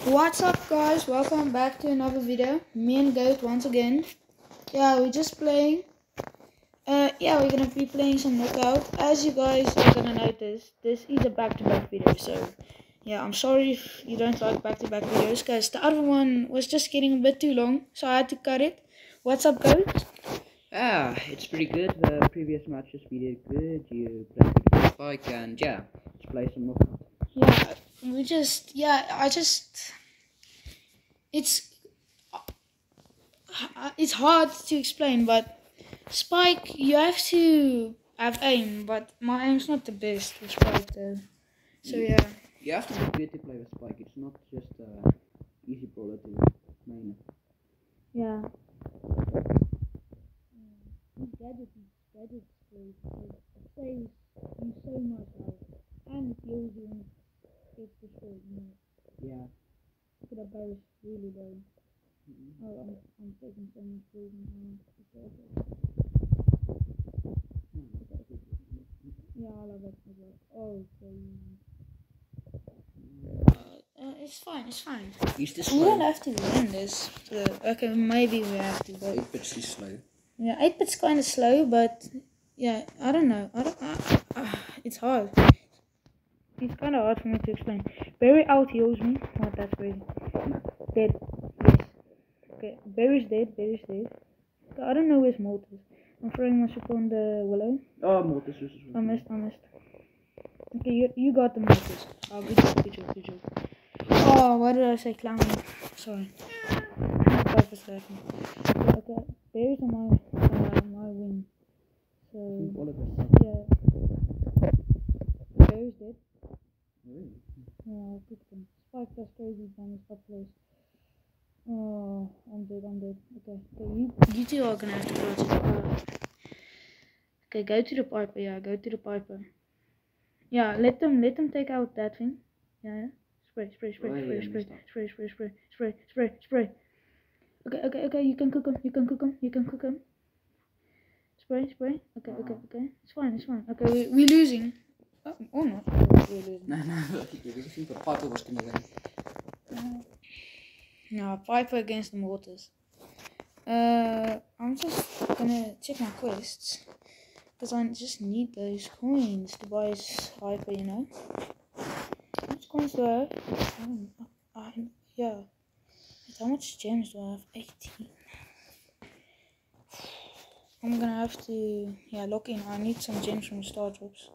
What's up guys, welcome back to another video. Me and Goat once again. Yeah, we're just playing. We're gonna be playing some knockout. As you guys are gonna notice, this is a back-to-back video, so yeah, I'm sorry if you don't like back-to-back videos, because the other one was just getting a bit too long, so I had to cut it. What's up, Goat? It's pretty good. The previous matches we did good. You played good Spike, and yeah, let's play some more. It's hard to explain, but Spike, you have to have aim, but my aim's not the best with Spike though. So yeah. You have to be good to play with Spike. It's not just easy brawler to main. Yeah. His gadget is great. It saves you so much life. And it heals you and gets destroyed, you know. Yeah. Look at that barrel, really low. Oh, I'm taking so much poison now. Yeah, I love it as well. Oh, it's fine. He's this We slow. don't have to win this. Okay, maybe we have to, but 8-bit's too slow. yeah, 8-bit's kind of slow, but yeah, I don't know. It's hard. It's kind of hard for me to explain. Barry out heals me. What? That's crazy. Dead. Yes. Okay, Barry's dead. Okay, I don't know where's Mortis. I'm throwing my super on the willow. Oh, Mortis is I missed. Okay, you got the Mortis. Oh, good job. Oh, why did I say clown? Sorry. Okay, Barry's on my wing. So yeah. Barry's dead. Really? Yeah, I picked him. Spike does crazy damage up close. Oh, I'm dead. Okay, you two are gonna have to go to the Piper. Okay, go to the Piper. Yeah, go to the Piper. Yeah, let them take out that thing. Yeah. Spray. Okay, you can cook him. Spray. Okay. It's fine. Okay, we're losing. Or not. We're losing. No, we think the Piper was gonna win. No, Piper against the Mortars. I'm just gonna check my quests. Because I just need those coins to buy his Piper, you know. How much coins do I have? Yeah. How much gems do I have? 18. I'm gonna have to, lock in. I need some gems from Star Drops.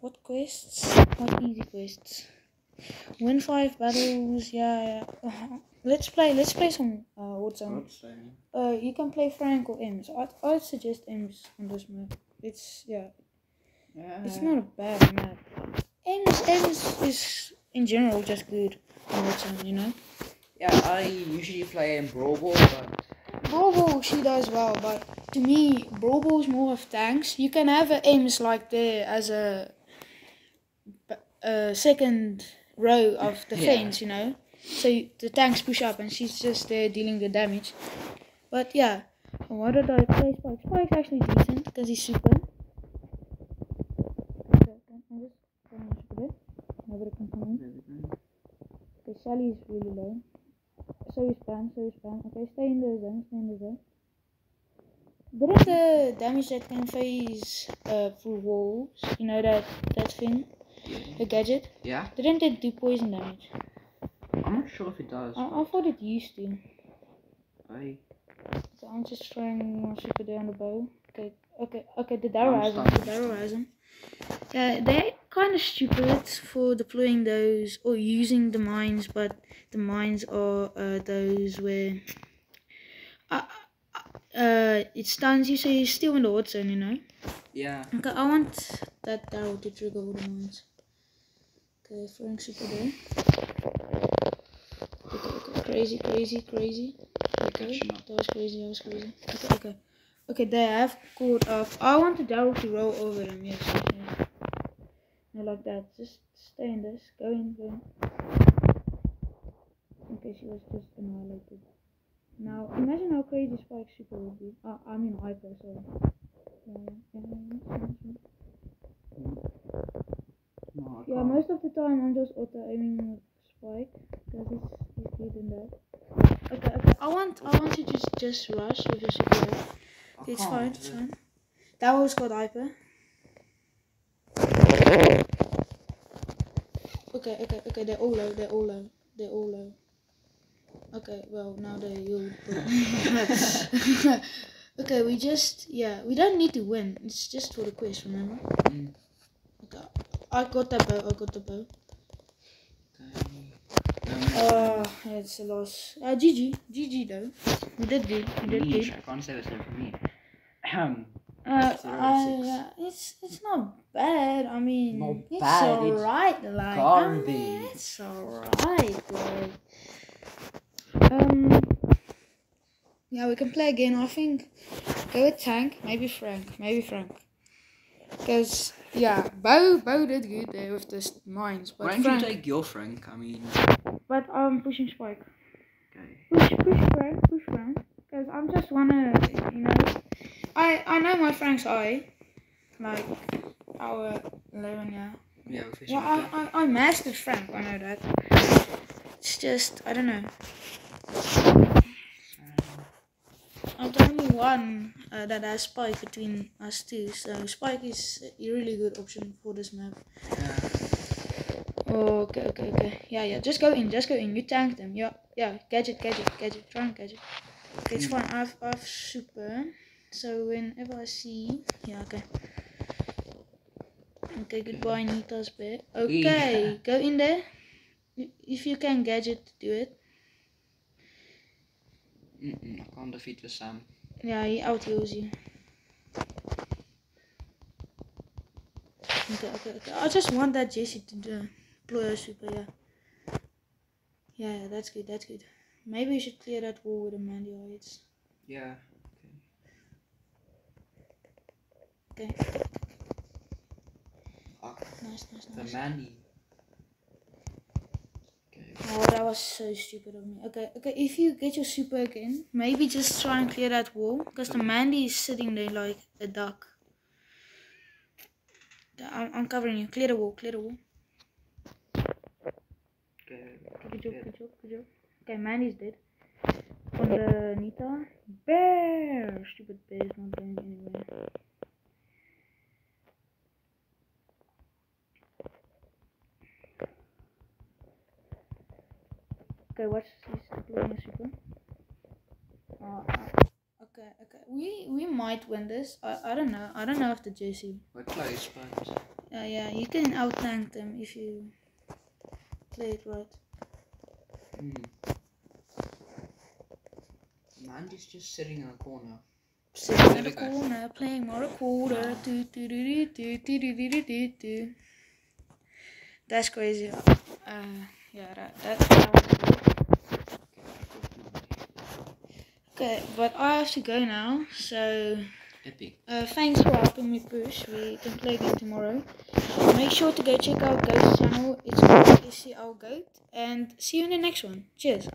What quests? What easy quests? Win 5 battles, yeah. Let's play some Warzone. You can play Frank or Ems. I'd suggest Ems on this map. It's not a bad map. Ems is in general just good on Warzone, you know. Yeah, I usually play in Brawl Ball, but Brawl Ball she does well, but to me Brawl Ball is more of tanks. You can have a Ems like there as a second row of defense, you know. So the tanks push up and she's just there dealing the damage. But yeah, why did I play Spike? Spike's actually decent because he's super. Nobody can come in. Okay, Sally's really low. So is Pam. Okay, stay in the zone. Didn't the damage that can phase through walls, you know that thing? The gadget? yeah. Didn't it do poison damage? I'm not sure if it does. I thought it used to. So I'm just throwing my super there on the bow. Okay, the Darrow has him. Yeah, they're kind of stupid for deploying those or using the mines, but the mines are those where it stuns you, so you're still in the hot zone, you know? Yeah. Okay, I want that Darrow to trigger all the mines. Okay, throwing super there. Okay, crazy. Okay, that was crazy. Okay, they have caught up. I want the Darrow to roll over them, yes. No, like that. Just stay in this. Go in. Okay, she was just annihilated. Now, imagine how crazy Spike super would be. I mean Hyper, sorry. Yeah, most of the time I'm just auto-aiming with Spike because he's good in that. Okay. I want you to just rush with your super. It's fine. It's fine. That was called hyper. Okay. They're all low. Okay, well now they're you. Okay, we don't need to win. It's just for the quiz, remember? Okay, I got the bow. It's a loss. GG though. You did good. I can't say the same for me. It's not bad. I mean, Not it's bad, alright. Like, garbage. It's alright. Like, yeah, we can play again. I think go with Tank, maybe Frank. Because yeah, Bo did good there with the mines. But why don't you take your Frank? I mean, but I'm pushing Spike. okay. Push Frank. Because I'm just wanna, I know my Frank's eye, like our 11, yeah. Yeah, I mastered Frank. I know that. It's just I don't know. I'm the only one that has Spike between us two, so Spike is a really good option for this map. Yeah. Okay. Yeah. Just go in. You tank them. Yeah. Gadget. Try and gadget. Okay, it's fine. I've super. So whenever I see, yeah. Okay. Goodbye, Nita's bed. Okay, go in there. If you can gadget, do it. I can't defeat the Sam. Yeah, he out heals you. Okay. I just want that Jesse to deploy a super, yeah, that's good. Maybe you should clear that wall with the Mandy Heights. Yeah. Okay. Nice. The Mandy. Okay. Oh, that was so stupid of me. Okay. If you get your super again, maybe just try and clear that wall, because the Mandy is sitting there like a duck. I'm covering you. Clear the wall. Okay. Good job. Okay, Mandy's dead. On the Nita. Bear! Stupid bear is not going anywhere. Okay, watch this. Deploying a super. Okay. We might win this. I don't know. I don't know if the JC. We're close, but Yeah, you can out-tank them if you play it right. Mandy's just sitting in a corner. Sitting in the corner, playing more recorder. That's crazy. Yeah, that was good. Okay, but I have to go now, so Epic. thanks for helping me push. We can play again tomorrow. Make sure to go check out Goat's channel. It's called SCL Goat, and see you in the next one. Cheers.